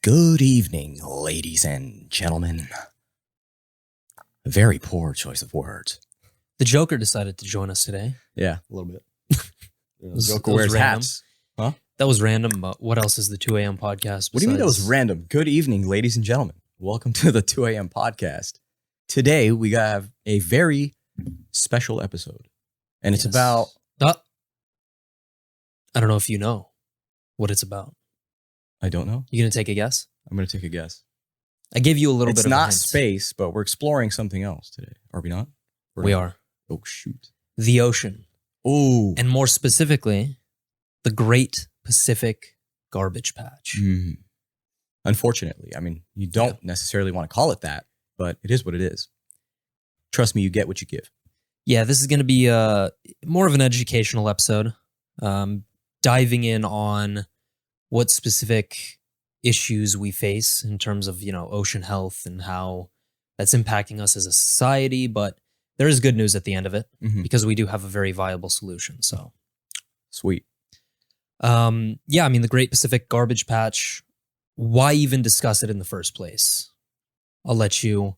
Good evening, ladies and gentlemen. A very poor choice of words. The Joker decided to join us today. Yeah, a little bit. Joker wears hats. Huh? That was random. What else is the 2 a.m. podcast? What do you mean that was random? Good evening, ladies and gentlemen. Welcome to the 2 a.m. podcast. Today, we have a very special episode. And it's about... I don't know if you know what it's about. I don't know. You going to take a guess? I'm going to take a guess. I gave you a little bit of a hint. It's not space, but we're exploring something else today. Are we not? We are. Oh, shoot. The ocean. Oh. And more specifically, the Great Pacific Garbage Patch. Unfortunately. I mean, you don't necessarily want to call it that, but it is what it is. Trust me, you get what you give. Yeah, this is going to be more of an educational episode, diving in on what specific issues we face in terms of, ocean health and how that's impacting us as a society. But there is good news at the end of it because we do have a very viable solution. So sweet. The Great Pacific Garbage Patch, why even discuss it in the first place? I'll let you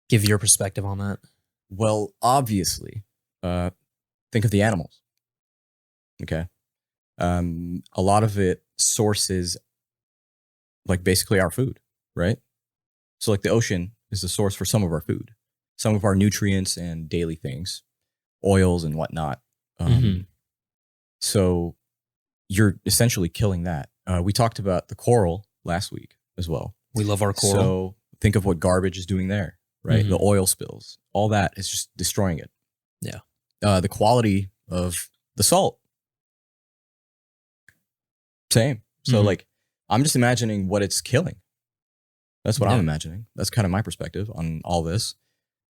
give your perspective on that. Well, obviously, think of the animals. Okay. A lot of it sources like basically our food, right? So like the ocean is the source for some of our food, some of our nutrients and daily things, oils and whatnot. So you're essentially killing that. We talked about the coral last week as well. We love our coral. So think of what garbage is doing there, right? The oil spills, all that is just destroying it. Yeah. The quality of the salt. Same. So like, I'm just imagining what it's killing. That's what I'm imagining. That's kind of my perspective on all this.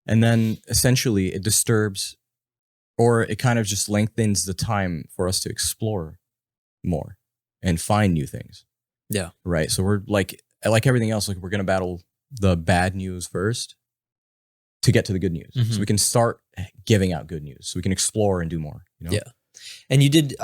And then essentially it disturbs, or it kind of just lengthens the time for us to explore more and find new things. Yeah. Right. So we're like everything else, like we're going to battle the bad news first to get to the good news. So we can start giving out good news so we can explore and do more. Yeah. And you did,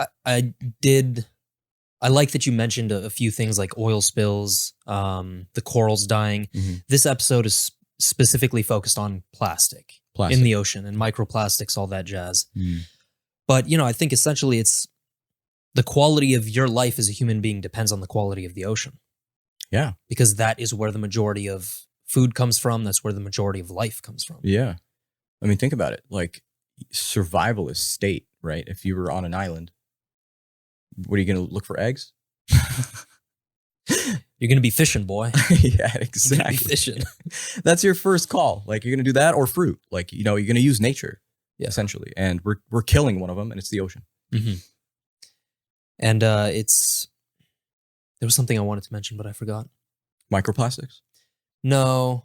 I like that you mentioned a few things like oil spills, the corals dying. This episode is specifically focused on plastic in the ocean and microplastics, all that jazz. But, I think essentially it's the quality of your life as a human being depends on the quality of the ocean. Yeah. Because that is where the majority of food comes from. That's where the majority of life comes from. Yeah. I mean, think about it. Like survivalist state, right? If you were on an island, what are you going to look for? Eggs? You're going to be fishing, boy. Yeah, exactly. You're gonna be fishing. That's your first call. Like you're going to do that or fruit. Like, you're going to use nature essentially. And we're killing one of them and it's the ocean. And there was something I wanted to mention, but I forgot. Microplastics? No.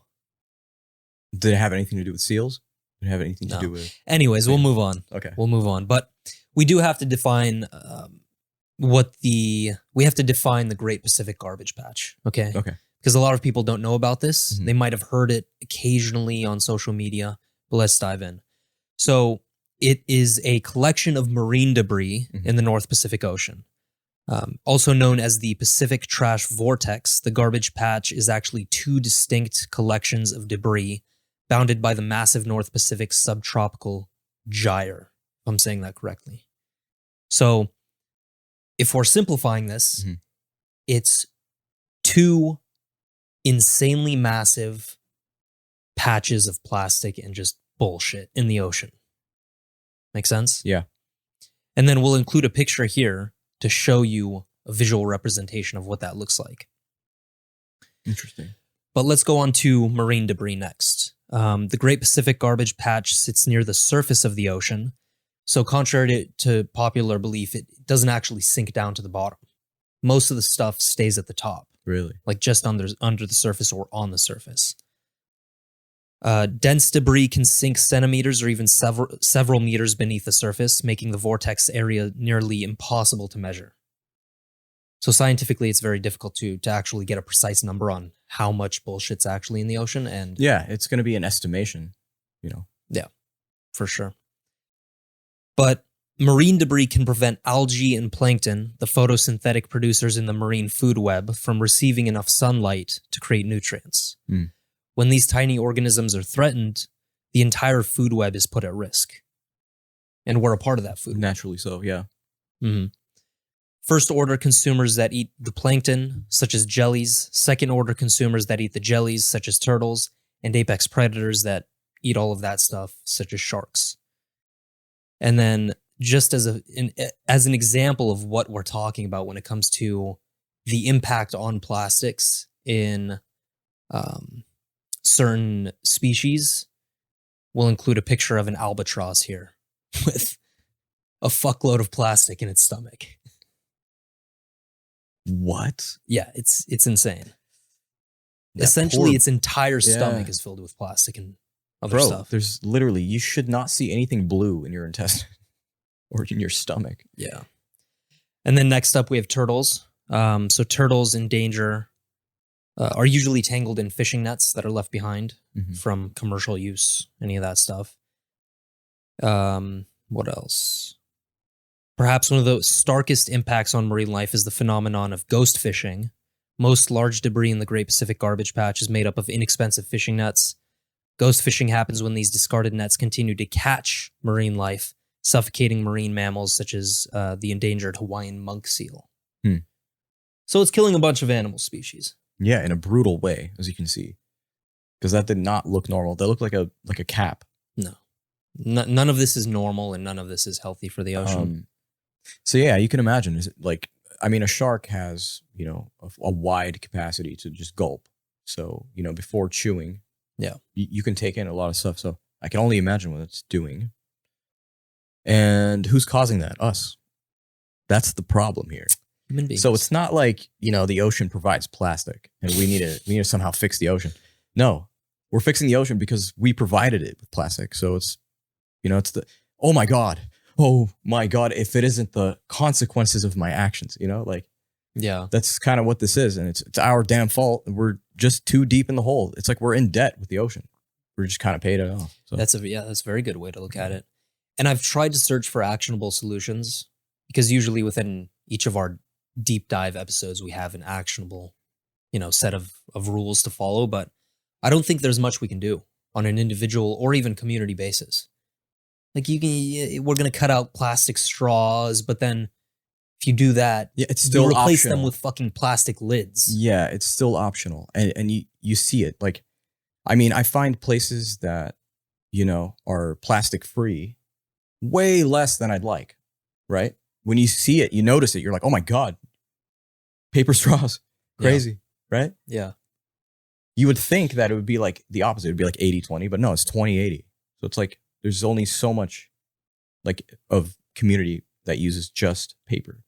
Did it have anything to do with seals? Did it have anything to do with... Anyways, we'll move on. Okay. We'll move on. But we do have to define we have to define the Great Pacific Garbage Patch. Okay. Because a lot of people don't know about this. They might have heard it occasionally on social media, but let's dive in. So it is a collection of marine debris in the North Pacific Ocean. Also known as the Pacific Trash Vortex, the garbage patch is actually two distinct collections of debris bounded by the massive North Pacific subtropical gyre, if I'm saying that correctly. So if we're simplifying this, it's two insanely massive patches of plastic and just bullshit in the ocean. Make sense? Yeah. And then we'll include a picture here to show you a visual representation of what that looks like. Interesting. But let's go on to marine debris next. The Great Pacific Garbage Patch sits near the surface of the ocean. So contrary to popular belief, it doesn't actually sink down to the bottom. Most of the stuff stays at the top. Really? Like just under the surface or on the surface. Dense debris can sink centimeters or even several meters beneath the surface, making the vortex area nearly impossible to measure. So scientifically, it's very difficult to actually get a precise number on how much bullshit's actually in the ocean. And yeah, it's going to be an estimation, Yeah, for sure. But marine debris can prevent algae and plankton, the photosynthetic producers in the marine food web, from receiving enough sunlight to create nutrients. When these tiny organisms are threatened, the entire food web is put at risk. And we're a part of that food web. Naturally so, yeah. First order consumers that eat the plankton, such as jellies, second order consumers that eat the jellies, such as turtles, and apex predators that eat all of that stuff, such as sharks. And then just as an example of what we're talking about when it comes to the impact on plastics in certain species, we'll include a picture of an albatross here with a fuckload of plastic in its stomach. What? Yeah, it's insane. Essentially, its entire stomach is filled with plastic and other stuff. There's literally, you should not see anything blue in your intestine or in your stomach. Yeah. And then next up, we have turtles. So turtles in danger are usually tangled in fishing nets that are left behind from commercial use, any of that stuff. What else? Perhaps one of the starkest impacts on marine life is the phenomenon of ghost fishing. Most large debris in the Great Pacific Garbage Patch is made up of inexpensive fishing nets. Ghost fishing happens when these discarded nets continue to catch marine life, suffocating marine mammals such as the endangered Hawaiian monk seal. So it's killing a bunch of animal species. Yeah, in a brutal way, as you can see. Because that did not look normal. That looked like a cap. No. None of this is normal and none of this is healthy for the ocean. So yeah, you can imagine. Is it like, I mean, a shark has, you know, a wide capacity to just gulp. So, you know, before chewing, you can take in a lot of stuff. So I can only imagine what it's doing. And who's causing that? Us. That's the problem here. Human beings. So it's not like, you know, the ocean provides plastic and we need to somehow fix the ocean. No, we're fixing the ocean because we provided it with plastic. So it's, you know, it's oh my God, if it isn't the consequences of my actions, you know, like, yeah, that's kind of what this is. And it's our damn fault. We're just too deep in the hole. It's like we're in debt with the ocean. We're just kind of paid it off. So. That's a very good way to look at it. And I've tried to search for actionable solutions because usually within each of our deep dive episodes, we have an actionable, you know, set of rules to follow. But I don't think there's much we can do on an individual or even community basis. Like we're going to cut out plastic straws, but then if you do that, it's still you replace optional. them with fucking plastic lids. Yeah, it's still optional. And you see it. Like, I mean, I find places that, you know, are plastic free way less than I'd like, right? When you see it, you notice it. You're like, oh my God, paper straws, crazy, right? Yeah. You would think that it would be like the opposite. It would be like 80-20, but no, it's 20-80. So it's like, there's only so much like of community that uses just paper.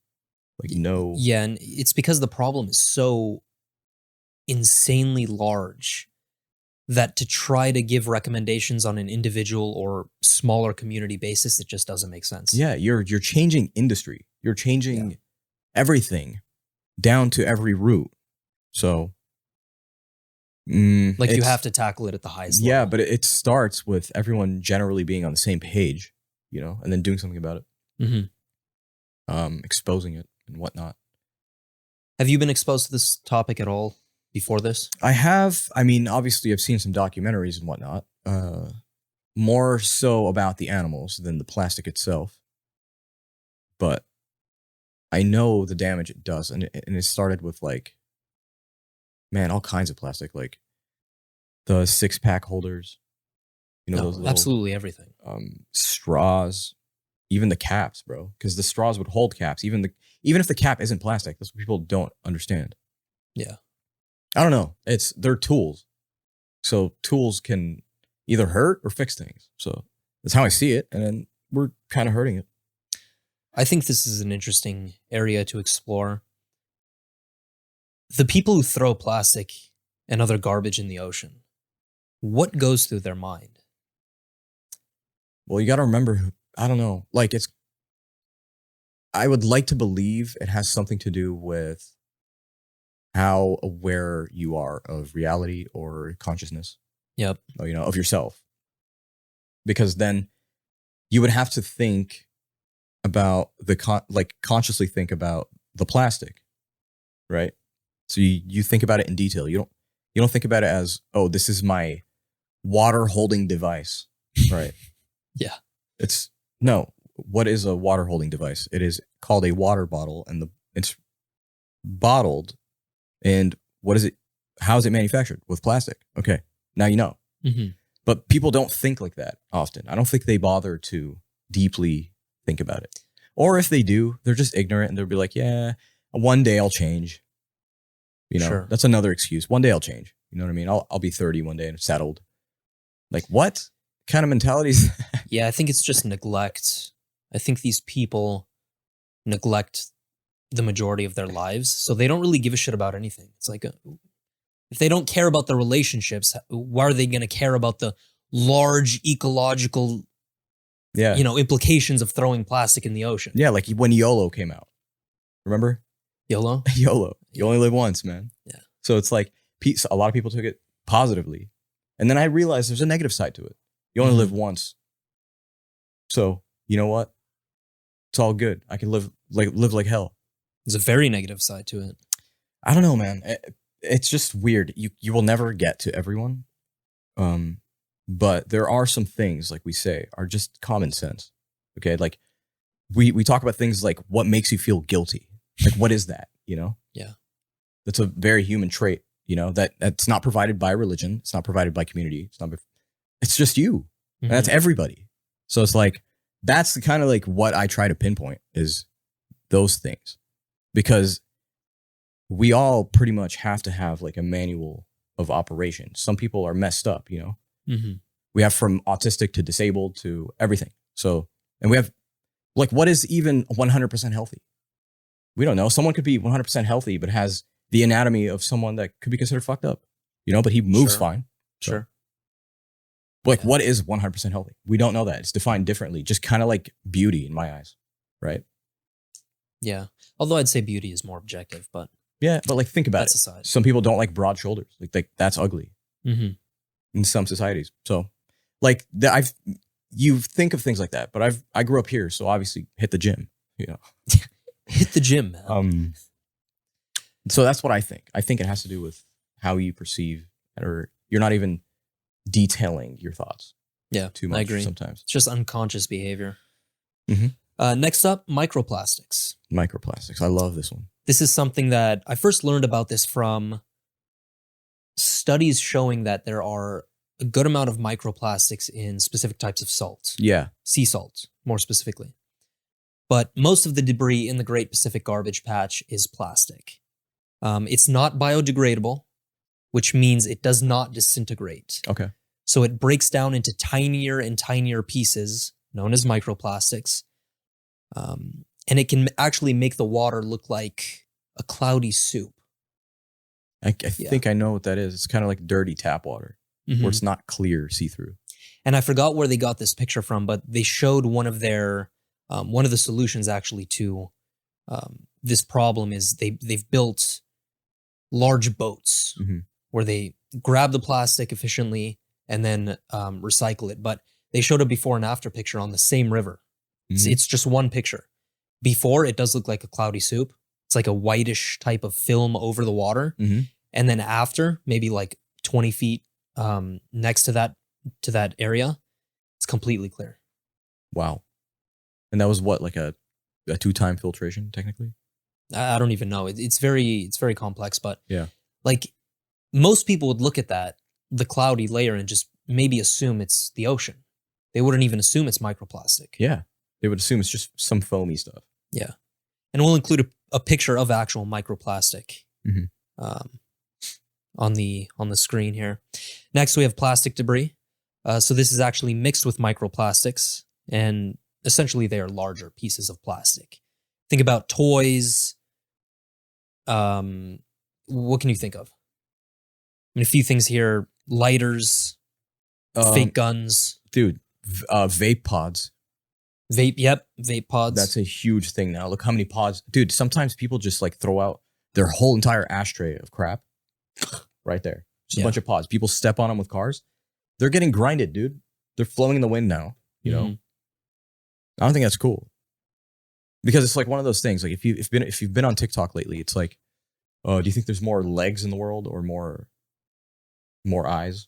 Like no. Yeah, and it's because the problem is so insanely large that to try to give recommendations on an individual or smaller community basis, it just doesn't make sense. Yeah, you're changing industry. You're changing everything down to every root. So like you have to tackle it at the highest level. Yeah, but it starts with everyone generally being on the same page, you know, and then doing something about it. Exposing it and whatnot. Have you been exposed to this topic at all before this? I have. I mean, obviously I've seen some documentaries and whatnot. More so about the animals than the plastic itself. But I know the damage it does. And it started with like, man, all kinds of plastic, like the 6-pack holders, you know, those little, absolutely everything. Straws, even the caps, bro, because the straws would hold caps. Even if the cap isn't plastic, that's what people don't understand. Yeah, I don't know. They're tools, so tools can either hurt or fix things. So that's how I see it, and then we're kind of hurting it. I think this is an interesting area to explore. The people who throw plastic and other garbage in the ocean, what goes through their mind? Well, you got to remember, I don't know, like I would like to believe it has something to do with how aware you are of reality or consciousness. Yep. Or, you know, of yourself. Because then you would have to think about consciously think about the plastic, right? So you think about it in detail. You don't think about it as, oh, this is my water holding device, right? Yeah. It's no. What is a water holding device? It is called a water bottle, and it's bottled. And what is it? How is it manufactured? With plastic. Okay, now you know. Mm-hmm. But people don't think like that often. I don't think they bother to deeply think about it. Or if they do, they're just ignorant and they'll be like, yeah, one day I'll change. You know, Sure. That's another excuse. One day I'll change. You know what I mean? I'll be 30 one day and settled. Like, what kind of mentality is that? Yeah, I think it's just neglect. I think these people neglect the majority of their lives. So they don't really give a shit about anything. It's like, if they don't care about the relationships, why are they going to care about the large ecological, implications of throwing plastic in the ocean? Yeah, like when YOLO came out. Remember? YOLO? YOLO. You only live once, man. Yeah. So it's like, a lot of people took it positively. And then I realized there's a negative side to it. You only live once. So, you know what? It's all good. I can live like hell. There's a very negative side to it. I don't know, man. It's just weird. You will never get to everyone. But there are some things, like we say, are just common sense. Okay? Like we talk about things like what makes you feel guilty. Like, what is that? You know? Yeah. That's a very human trait, you know, that's not provided by religion. It's not provided by community. It's just you. Mm-hmm. And that's everybody. So it's like, that's the kind of like what I try to pinpoint is those things, because we all pretty much have to have like a manual of operation. Some people are messed up, you know, we have from autistic to disabled to everything. So, and we have like, what is even 100% healthy? We don't know. Someone could be 100% healthy, but has the anatomy of someone that could be considered fucked up, you know, but he moves fine. So. Sure. Like, what is 100% healthy? We don't know that. It's defined differently, just kind of like beauty in my eyes, right? Yeah. Although I'd say beauty is more objective, but yeah, but like, think about that's it. Aside. Some people don't like broad shoulders. Like that's ugly in some societies. So like you think of things like that, but I grew up here. So obviously hit the gym, you know, hit the gym, man. So that's what I think. I think it has to do with how you perceive, or you're not even detailing your thoughts. Yeah, too much. I agree. Sometimes it's just unconscious behavior. Mm-hmm. Next up, microplastics. Microplastics. I love this one. This is something that I first learned about this from studies showing that there are a good amount of microplastics in specific types of salts. Yeah. Sea salt, more specifically. But most of the debris in the Great Pacific Garbage Patch is plastic. It's not biodegradable, which means it does not disintegrate. Okay. So it breaks down into tinier and tinier pieces, known as microplastics. And it can actually make the water look like a cloudy soup. I think I know what that is. It's kind of like dirty tap water, where it's not clear, see-through. And I forgot where they got this picture from, but they showed one of their one of the solutions actually to this problem is they've built large boats where they grab the plastic efficiently and then recycle it. But they showed a before and after picture on the same river. It's just one picture. Before, it does look like a cloudy soup. It's like a whitish type of film over the water. And then after, maybe like 20 feet next to that area, it's completely clear. Wow. And that was what, like a 2-time filtration, technically? I don't even know. It's very complex, but yeah, like most people would look at that, the cloudy layer, and just maybe assume it's the ocean. They wouldn't even assume it's microplastic. Yeah. They would assume it's just some foamy stuff. Yeah. And we'll include a picture of actual microplastic on the screen here. Next, we have plastic debris. So this is actually mixed with microplastics, and essentially they are larger pieces of plastic. Think about toys. What can you think of? I mean, a few things here: lighters, fake guns, dude, vape pods. Vape pods. That's a huge thing now. Look how many pods, dude. Sometimes people just like throw out their whole entire ashtray of crap right there. Just a bunch of pods. People step on them with cars. They're getting grinded, dude. They're flowing in the wind now. You know, I don't think that's cool. Because it's like one of those things. Like if you've been on TikTok lately, it's like, oh, do you think there's more legs in the world or more eyes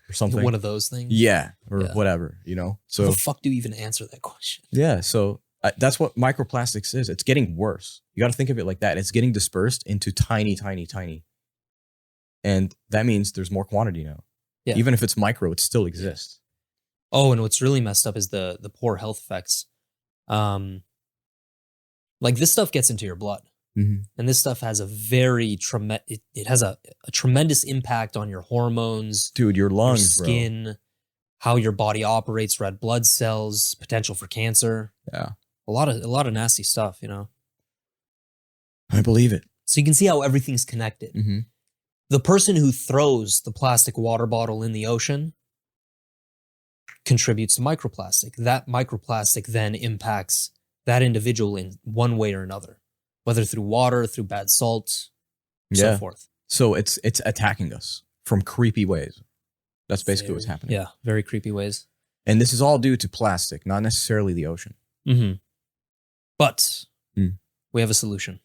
or something? One of those things. Yeah, or whatever, you know. So how the fuck do you even answer that question? Yeah, so that's what microplastics is. It's getting worse. You got to think of it like that. It's getting dispersed into tiny, and that means there's more quantity now. Yeah. Even if it's micro, it still exists. Oh, and what's really messed up is the poor health effects. Like this stuff gets into your blood. Mm-hmm. And this stuff has a very it has a tremendous impact on your hormones, dude, your lungs, your skin, bro. How your body operates, red blood cells, potential for cancer. Yeah. A lot of nasty stuff, you know. I believe it. So you can see how everything's connected. Mm-hmm. The person who throws the plastic water bottle in the ocean contributes to microplastic. That microplastic then impacts that individual in one way or another, whether through water, through bad salt, so forth. So it's attacking us from creepy ways. That's basically what's happening. Yeah, very creepy ways. And this is all due to plastic, not necessarily the ocean. Mm-hmm. But we have a solution.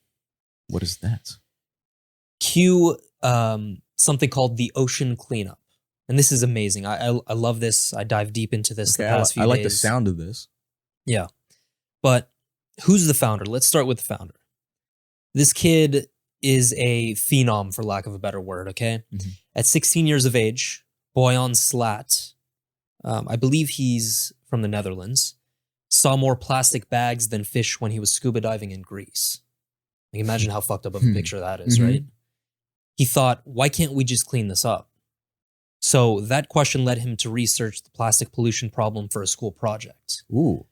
What is that? Cue something called the ocean cleanup. And this is amazing. I love this. I dive deep into this the past few days. I like the sound of this. Yeah. But who's the founder? Let's start with the founder. This kid is a phenom, for lack of a better word, okay? Mm-hmm. At 16 years of age, Boyan Slat, I believe he's from the Netherlands, saw more plastic bags than fish when he was scuba diving in Greece. Like, imagine how fucked up of a picture that is, right? He thought, why can't we just clean this up? So that question led him to research the plastic pollution problem for a school project. Ooh.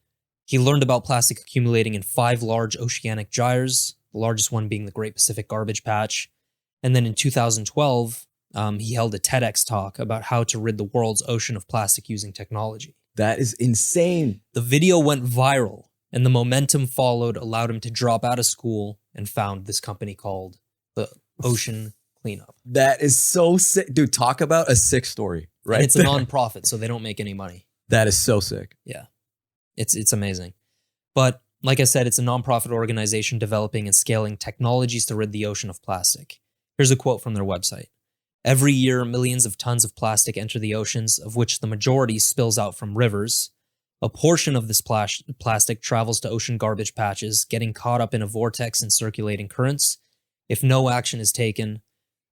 He learned about plastic accumulating in 5 large oceanic gyres, the largest one being the Great Pacific Garbage Patch. And then in 2012, he held a TEDx talk about how to rid the world's ocean of plastic using technology. That is insane. The video went viral, and the momentum followed allowed him to drop out of school and found this company called the Ocean Cleanup. That is so sick. Dude, talk about a sick story, right? And it's a nonprofit, so they don't make any money. That is so sick. Yeah. It's amazing. But like I said, it's a nonprofit organization developing and scaling technologies to rid the ocean of plastic. Here's a quote from their website. Every year, millions of tons of plastic enter the oceans, of which the majority spills out from rivers. A portion of this plastic travels to ocean garbage patches, getting caught up in a vortex and circulating currents. If no action is taken,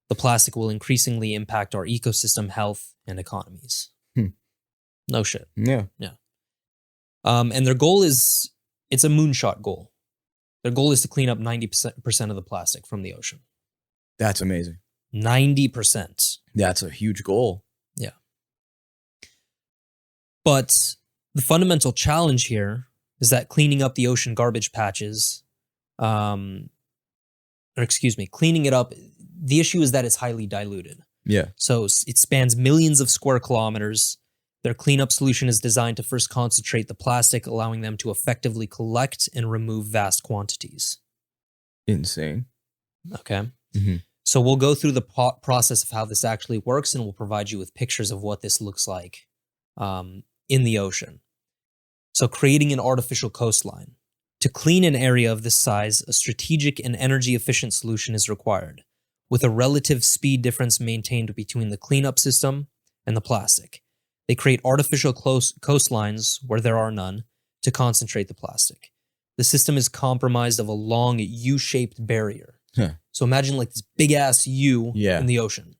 the plastic will increasingly impact our ecosystem, health, and economies. No shit. Yeah. And their goal is, it's a moonshot goal. Their goal is to clean up 90% of the plastic from the ocean. That's amazing. 90%. That's a huge goal. Yeah. But the fundamental challenge here is that cleaning up the ocean garbage patches, cleaning it up, the issue is that it's highly diluted. Yeah. So it spans millions of square kilometers. Their cleanup solution is designed to first concentrate the plastic, allowing them to effectively collect and remove vast quantities. Insane. Okay. Mm-hmm. So we'll go through the process of how this actually works, and we'll provide you with pictures of what this looks like in the ocean. So creating an artificial coastline. To clean an area of this size, a strategic and energy-efficient solution is required, with a relative speed difference maintained between the cleanup system and the plastic. They create artificial coastlines where there are none to concentrate the plastic. The system is comprised of a long U-shaped barrier. Huh. So imagine like this big-ass U in the ocean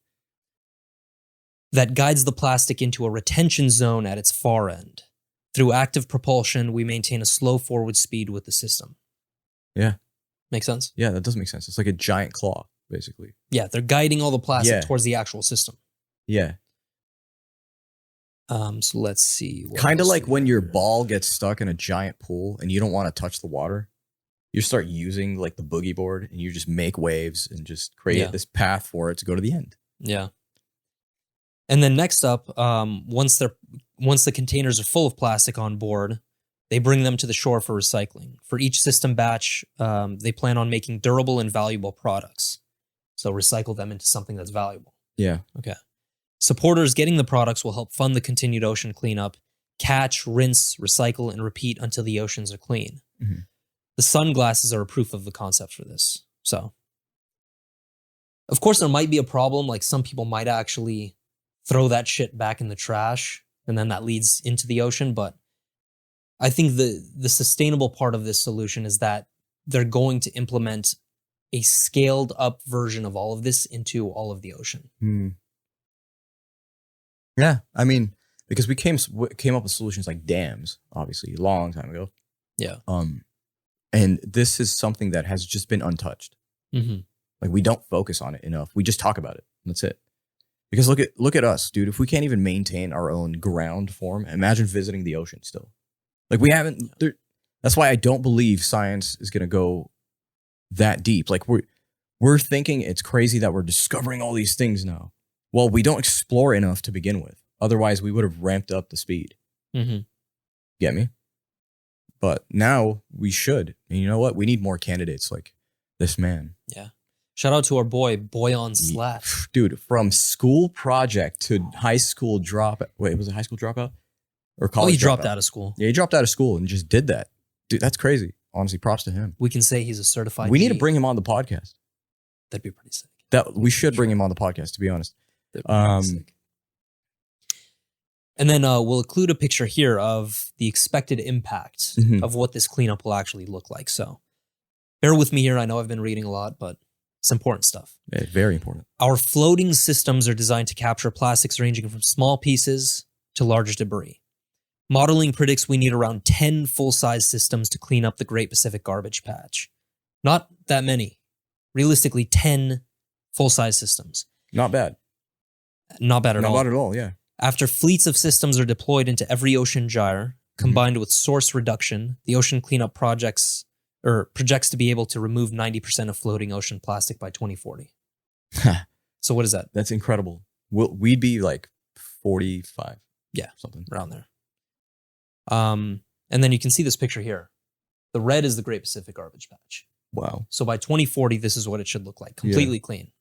that guides the plastic into a retention zone at its far end. Through active propulsion, we maintain a slow forward speed with the system. Yeah. Make sense? Yeah, that does make sense. It's like a giant claw, basically. Yeah, they're guiding all the plastic towards the actual system. Yeah. So let's see. Kind of like when your ball gets stuck in a giant pool and you don't want to touch the water. You start using like the boogie board and you just make waves and just create this path for it to go to the end. Yeah. And then next up, once the containers are full of plastic on board, they bring them to the shore for recycling. For each system batch, they plan on making durable and valuable products. So recycle them into something that's valuable. Yeah. Okay. Supporters getting the products will help fund the continued ocean cleanup, catch, rinse, recycle, and repeat until the oceans are clean. Mm-hmm. The sunglasses are a proof of the concept for this. So, of course, there might be a problem. Like some people might actually throw that shit back in the trash, and then that leads into the ocean. But I think the sustainable part of this solution is that they're going to implement a scaled up version of all of this into all of the ocean. Yeah, I mean, because we came up with solutions like dams, obviously, a long time ago. Yeah. And this is something that has just been untouched. Mm-hmm. Like we don't focus on it enough. We just talk about it. That's it. Because look at us, dude. If we can't even maintain our own ground form, imagine visiting the ocean still. Like we haven't. That's why I don't believe science is going to go that deep. Like we're thinking it's crazy that we're discovering all these things now. Well, we don't explore enough to begin with. Otherwise, we would have ramped up the speed. Mm-hmm. Get me? But now we should. And you know what? We need more candidates like this man. Yeah. Shout out to our boy on Slat. Dude, from school project to high school dropout. Wait, was it high school dropout? Or college he dropped out of school. Yeah, he dropped out of school and just did that. Dude, that's crazy. Honestly, props to him. We can say he's a certified We need to bring him on the podcast. That'd be pretty sick. We should bring him on the podcast, to be honest. Sick. And then we'll include a picture here of the expected impact of what this cleanup will actually look like. So bear with me here. I know I've been reading a lot, but it's important stuff. Yeah, very important. Our floating systems are designed to capture plastics ranging from small pieces to large debris. Modeling predicts we need around 10 full-size systems to clean up the Great Pacific Garbage Patch. Not that many. Realistically, 10 full-size systems. Not bad. Not bad at all. Not bad at all, yeah. After fleets of systems are deployed into every ocean gyre, combined with source reduction, the ocean cleanup projects to be able to remove 90% of floating ocean plastic by 2040. So what is that? That's incredible. We'd be like 45. Yeah, something around there. And then you can see this picture here. The red is the Great Pacific Garbage Patch. Wow. So by 2040, this is what it should look like. Completely clean.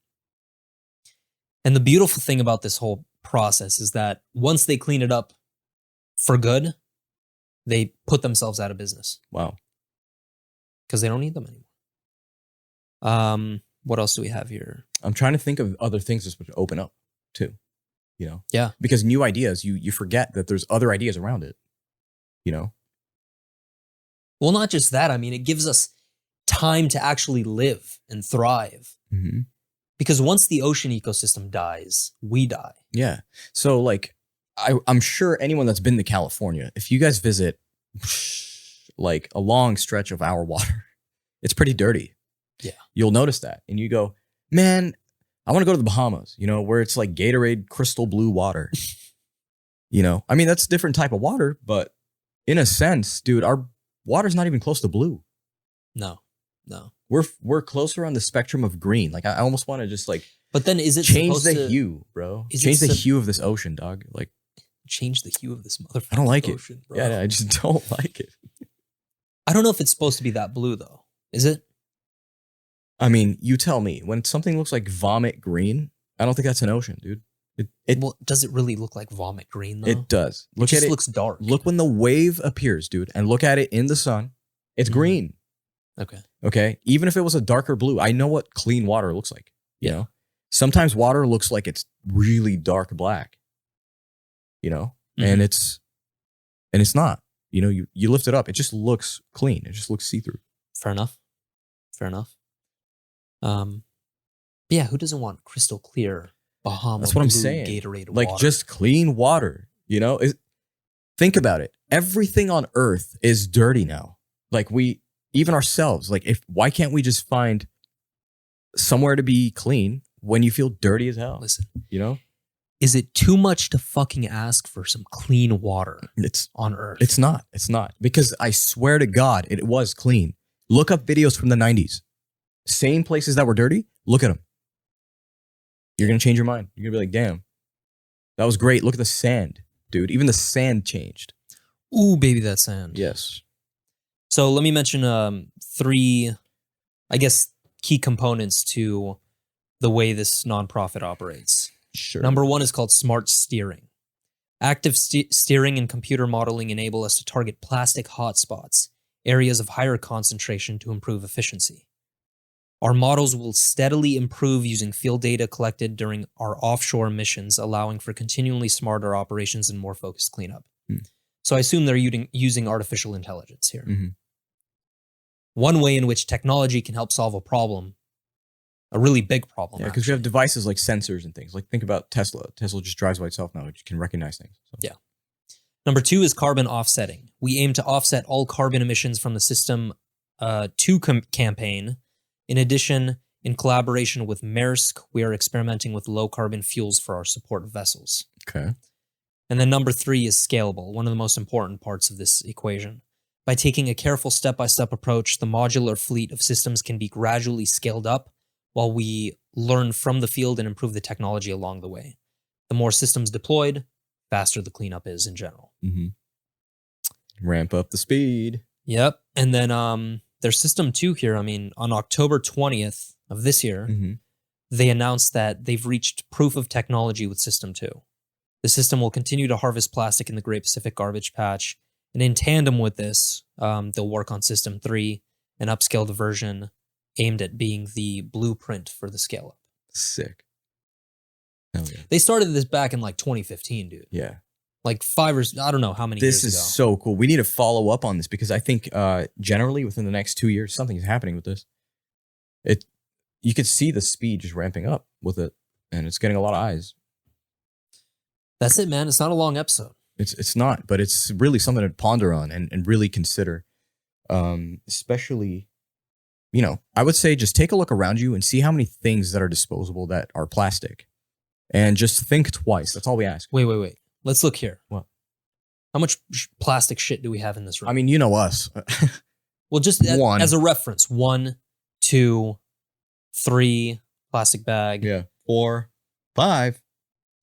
And the beautiful thing about this whole process is that once they clean it up for good, they put themselves out of business. Wow. Because they don't need them anymore. What else do we have here? I'm trying to think of other things this would open up too. You know? Yeah. Because new ideas, you forget that there's other ideas around it. You know? Well, not just that. I mean, it gives us time to actually live and thrive. Mm-hmm. Because once the ocean ecosystem dies, we die. Yeah. So like, I'm sure anyone that's been to California, if you guys visit like a long stretch of our water, it's pretty dirty. Yeah. You'll notice that. And you go, man, I want to go to the Bahamas, you know, where it's like Gatorade crystal blue water. You know, I mean, that's a different type of water, but in a sense, dude, our water's not even close to blue. No. We're closer on the spectrum of green. Like I almost want to just like, but then is it change the hue, bro? Change the hue of this ocean, dog. Like change the hue of this motherfucker. I don't like ocean, it. Bro. Yeah, I just don't like it. I don't know if it's supposed to be that blue though. Is it? I mean, you tell me. When something looks like vomit green, I don't think that's an ocean, dude. Well, does it really look like vomit green though? It does. Look at it. It looks dark. Look when the wave appears, dude, and look at it in the sun. It's green. Okay. Even if it was a darker blue, I know what clean water looks like. You know, sometimes water looks like it's really dark black. You know, and it's not. You know, you lift it up, it just looks clean. It just looks see through. Fair enough. Yeah, who doesn't want crystal clear Bahama? That's what I'm saying. Gatorade like water. Just clean water. You know, think about it. Everything on Earth is dirty now. Like even ourselves. Like why can't we just find somewhere to be clean when you feel dirty as hell? Listen, you know, is it too much to fucking ask for some clean water? It's on Earth. It's not. Because I swear to God, it was clean. Look up videos from the 90s. Same places that were dirty. Look at them. You're going to change your mind. You're going to be like, damn, that was great. Look at the sand, dude. Even the sand changed. Ooh, baby, that sand. Yes. So let me mention 3, I guess, key components to the way this nonprofit operates. Sure. Number 1 is called smart steering. Active steering and computer modeling enable us to target plastic hotspots, areas of higher concentration to improve efficiency. Our models will steadily improve using field data collected during our offshore missions, allowing for continually smarter operations and more focused cleanup. So I assume they're using artificial intelligence here. One way in which technology can help solve a problem, a really big problem. Yeah, because you have devices like sensors and things. Like think about Tesla. Tesla just drives by itself now. It can recognize things. So. Yeah. Number 2 is carbon offsetting. We aim to offset all carbon emissions from the System 2 campaign. In addition, in collaboration with Maersk, we are experimenting with low-carbon fuels for our support vessels. Okay. And then number 3 is scalable, one of the most important parts of this equation. By taking a careful step-by-step approach, the modular fleet of systems can be gradually scaled up while we learn from the field and improve the technology along the way. The more systems deployed, faster the cleanup is in general. Ramp up the speed. Yep. And then there's System 2 here. I mean, on October 20th of this year, they announced that they've reached proof of technology with System 2. The system will continue to harvest plastic in the Great Pacific Garbage Patch. And in tandem with this, they'll work on System 3, an upscaled version aimed at being the blueprint for the scale-up. Sick. Hell yeah. They started this back in like 2015, dude. Yeah. Like 5 or I don't know how many years ago. This is so cool. We need to follow up on this because I think generally within the next 2 years, something is happening with this. You could see the speed just ramping up with it, and it's getting a lot of eyes. That's it, man. It's not a long episode. It's not, but it's really something to ponder on and really consider. Especially, I would say just take a look around you and see how many things that are disposable that are plastic. And just think twice. That's all we ask. Wait. Let's look here. What? How much plastic shit do we have in this room? I mean, you know us. Well, just One. as a reference. 1, 2, 3, plastic bag. Yeah. 4, 5,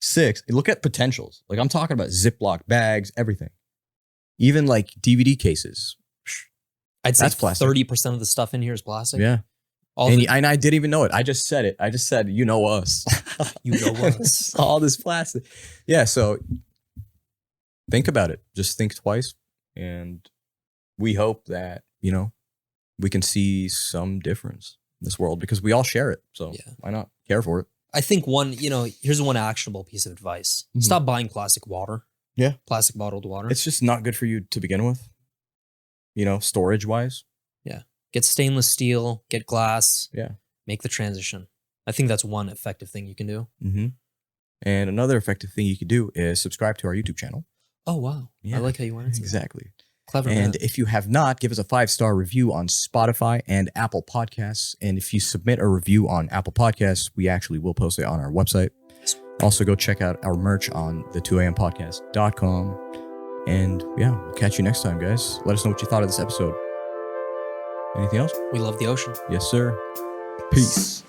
6. Look at potentials. Like I'm talking about Ziploc bags, everything. Even like DVD cases. I'd say That's plastic. 30% of the stuff in here is plastic. Yeah. And I didn't even know it. I just said it. I just said, you know us. You know us. All this plastic. Yeah, so think about it. Just think twice. And we hope that, we can see some difference in this world because we all share it. So why not care for it? I think here's one actionable piece of advice. Stop buying plastic water. Yeah. Plastic bottled water. It's just not good for you to begin with, storage wise. Yeah. Get stainless steel, get glass. Yeah. Make the transition. I think that's one effective thing you can do. And another effective thing you could do is subscribe to our YouTube channel. Oh, wow. Yeah, I like how you went into that. Exactly. Clever. And if you have not, give us a 5-star review on Spotify and Apple Podcasts. And if you submit a review on Apple Podcasts, we actually will post it on our website. Also, go check out our merch on the 2ampodcast.com. And we'll catch you next time, guys. Let us know what you thought of this episode. Anything else? We love the ocean. Yes, sir. Peace.